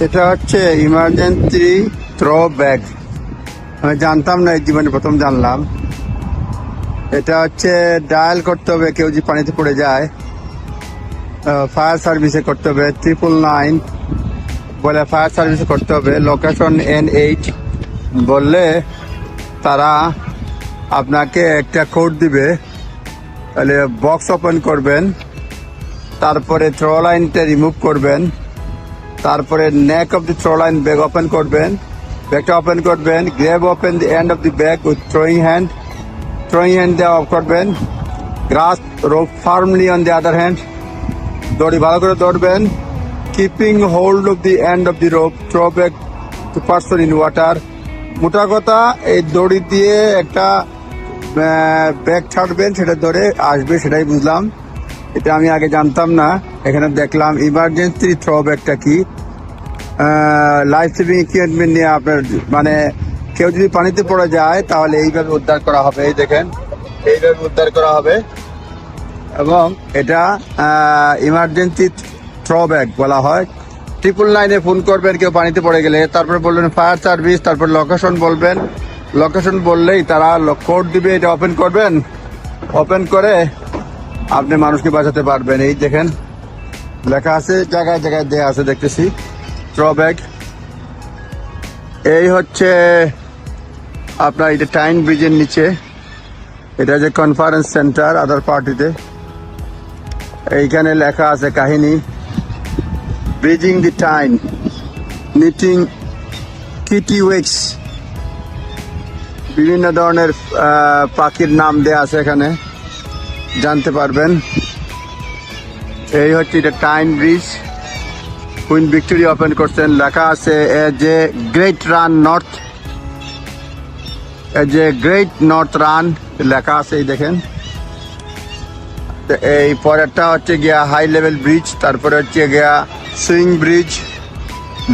এটা হচ্ছে emergency throw bag. আমি জানতাম না, এই জীবনে প্রথম জানলাম। এটা হচ্ছে ডায়াল করতে হবে, কেউ যদি পানিতে পড়ে যায় ফায়ার সার্ভিসে করতে হবে, 999 বলে ফায়ার সার্ভিসে করতে হবে। লোকেশন N8 বললে তারা আপনাকে একটা কোড দিবে, তাহলে বক্স ওপেন করবেন, তারপরে থ্রো লাইনটা রিমুভ করবেন, তারপরে neck of the throw line bag open করবেন, ব্যাগটা ওপেন করবেন, grab open the end of the bag with throwing hand দিয়ে অফ করবেন, grasp rope firmly on the other hand, দড়ি ভালো করে ধরবেন, keeping hold of the end of the rope, throw bag to person in water. মোটা কথা, এই দড়ি দিয়ে একটা ব্যাগ ছাড়বেন, সেটা ধরে আসবে, সেটাই বুঝলাম। এটা আমি আগে জানতাম না, এখানে দেখলাম ইমার্জেন্সি থ্রো ব্যাগটা কি। লাইফ সেভিং ইকুইপমেন্ট নিয়ে আপনার মানে কেউ যদি পানিতে পড়ে যায় তাহলে এইভাবে উদ্ধার করা হবে। এই দেখেন, এইভাবে উদ্ধার করা হবে এবং এটা ইমার্জেন্সি থ্রো ব্যাগ বলা হয়। 999-এ ফোন করবেন কেউ পানিতে পড়ে গেলে, তারপরে বলবেন ফায়ার সার্ভিস, তারপর লোকেশন বলবেন, লোকেশন বললেই তারা কোড দিবে, এটা ওপেন করবেন, ওপেন করে আপনি মানুষকে বাঁচাতে পারবেন। এই দেখেন লেখা আছে, জায়গায় জায়গায় দেয়া আছে, দেখতেছি থ্রো ব্যাগ। এই হচ্ছে আপনার এটা টাইন ব্রিজের নিচে, এটা যে কনফারেন্স সেন্টার আদার পার্টিতে। এইখানে লেখা আছে কাহিনী, ব্রিজিং দি টাইন, নিটিং কিটি ওয়েক্স, বিভিন্ন ধরনের পাখির নাম দেয়া আছে এখানে, জানতে পারবেন। এই হচ্ছে এটা টাইন ব্রিজ, কুইন ভিক্টোরিয়া ওপেন করছেন। লেখা আছে যে গ্রেট রান নর্থ, যে গ্রেট নর্থ রান লেখা আছে, এই দেখেন। এই পরেরটা হচ্ছে গিয়া হাই লেভেল ব্রিজ, তারপরে হচ্ছে গিয়া সুইং ব্রিজ।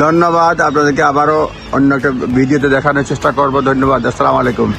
ধন্যবাদ, আপনাদেরকে আবারও অন্য একটা ভিডিওতে দেখানোর চেষ্টা করবো। ধন্যবাদ, আসসালামু আলাইকুম।